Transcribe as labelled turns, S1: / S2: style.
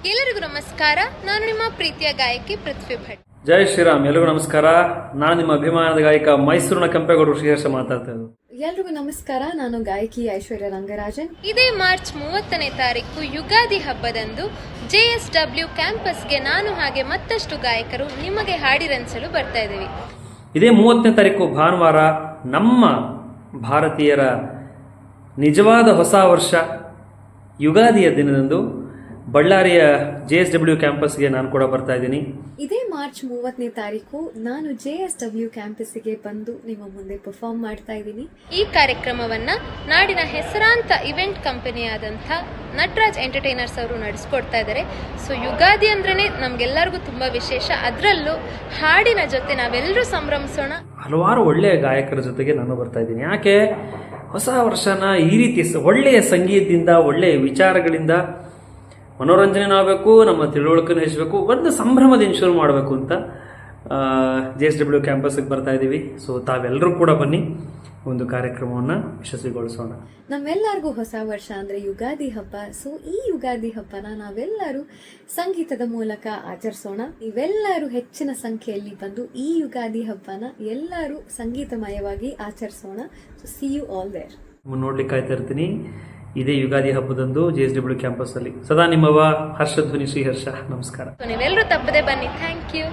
S1: ಎಲ್ಲರಿಗೂ ನಮಸ್ಕಾರ. ನಾನು ನಿಮ್ಮ ಪ್ರೀತಿಯ ಗಾಯಕಿ ಪೃಥ್ವಿ ಭಟ್.
S2: ಜೈ ಶ್ರೀರಾಮ್. ಎಲ್ರಿಗೂ ನಮಸ್ಕಾರ. ನಾನು ನಿಮ್ಮ ಅಭಿಮಾನದ ಗಾಯಕ ಮೈಸೂರಿನ ಕೆಂಪೇಗೌಡರು ಶ್ರೀಹರ್ಷ ಮಾತಾಡ್ತಾ ಇದ್ದು.
S3: ಎಲ್ರಿಗೂ ನಮಸ್ಕಾರ. ನಾನು ಗಾಯಕಿ ಐಶ್ವರ್ಯ ರಂಗರಾಜನ್.
S1: ಇದೇ ಮಾರ್ಚ್ 30ನೇ ತಾರೀಕು ಯುಗಾದಿ ಹಬ್ಬದಂದು JSW ಕ್ಯಾಂಪಸ್ಗೆ ನಾನು ಹಾಗೆ ಮತ್ತಷ್ಟು ಗಾಯಕರು ನಿಮಗೆ ಹಾಡಿರಂಚಲು ಬರ್ತಾ ಇದ್ದೀವಿ.
S2: ಇದೇ 30ನೇ ತಾರೀಕು ಭಾನುವಾರ ನಮ್ಮ ಭಾರತೀಯರ ನಿಜವಾದ ಹೊಸ ವರ್ಷ ಯುಗಾದಿಯ ದಿನದಂದು ಬಳ್ಳಾರಿಯ JSW ಕ್ಯಾಂಪಸ್ಗೆ ನಾನು ಕೂಡ ಬರ್ತಾ ಇದ್ದೀನಿ.
S3: ಇದೇ ಮಾರ್ಚ್ 30ನೇ ತಾರೀಕು ನಾನು JSW ಕ್ಯಾಂಪಸ್ಗೆ ಬಂದು ನಿಮ್ಮ ಮುಂದೆ ಪರ್ಫಾರ್ಮ್ ಮಾಡ್ತಾ ಇದ್ದೀನಿ.
S1: ಈ ಕಾರ್ಯಕ್ರಮವನ್ನ ನಾಡಿನ ಹೆಸರಾಂತ ಇವೆಂಟ್ ಕಂಪನಿಯಾದಂಥ ನಟರಾಜ್ ಎಂಟರ್ಟೈನರ್ಸ್ ಅವರು ನಡೆಸ್ಕೊಡ್ತಾ ಇದ್ದಾರೆ. ಸೊ ಯುಗಾದಿ ಅಂದ್ರೇನೆ ನಮ್ಗೆಲ್ಲರಿಗೂ ತುಂಬಾ ವಿಶೇಷ. ಅದರಲ್ಲೂ ಹಾಡಿನ ಜೊತೆ ನಾವೆಲ್ಲರೂ ಸಂಭ್ರಮಿಸೋಣ.
S2: ಹಲವಾರು ಒಳ್ಳೆಯ ಗಾಯಕರ ಜೊತೆಗೆ ನಾನು ಬರ್ತಾ ಇದ್ದೀನಿ. ಯಾಕೆ ಹೊಸ ವರ್ಷನ ಈ ರೀತಿ ಒಳ್ಳೆಯ ಸಂಗೀತದಿಂದ, ಒಳ್ಳೆಯ ವಿಚಾರಗಳಿಂದ ಮನೋರಂಜನೆ ಆಗಬೇಕು, ನಮ್ಮ ತಿಳುವಳಿಕೆನ ಹೆಚ್ಚಬೇಕು, ಒಂದು ಸಂಭ್ರಮದಿಂದ ಶುರು ಮಾಡಬೇಕು ಅಂತ JSW ಕ್ಯಾಂಪಸ್ಗೆ ಬರ್ತಾ ಇದ್ದೀವಿ. ಸೊ ತಾವೆಲ್ಲರೂ ಕೂಡ ಬನ್ನಿ, ಒಂದು ಕಾರ್ಯಕ್ರಮವನ್ನು ಯಶಸ್ವಿಗೊಳಿಸೋಣ.
S3: ನಮ್ಮೆಲ್ಲರಿಗೂ ಹೊಸ ವರ್ಷ ಅಂದರೆ ಯುಗಾದಿ ಹಬ್ಬ. ಸೊ ಈ ಯುಗಾದಿ ಹಬ್ಬನ ನಾವೆಲ್ಲರೂ ಸಂಗೀತದ ಮೂಲಕ ಆಚರಿಸೋಣ. ನೀವೆಲ್ಲರೂ ಹೆಚ್ಚಿನ ಸಂಖ್ಯೆಯಲ್ಲಿ ಬಂದು ಈ ಯುಗಾದಿ ಹಬ್ಬನ ಎಲ್ಲರೂ ಸಂಗೀತಮಯವಾಗಿ ಆಚರಿಸೋಣ. So see you all there.
S2: ನೋಡ್ಲಿಕ್ಕೆ ಕಾಯ್ತಾ ಇರ್ತೀನಿ. ಇದೇ ಯುಗಾದಿ ಹಬ್ಬದಂದು JSW ಕ್ಯಾಂಪಸ್ ಅಲ್ಲಿ ಸದಾ ನಿಮ್ಮವ ಹರ್ಷಧ್ವನಿ ಶ್ರೀಹರ್ಷ. ನಮಸ್ಕಾರ.
S1: ನೀವೆಲ್ಲರೂ ತಪ್ಪದೆ ಬನ್ನಿ. Thank you.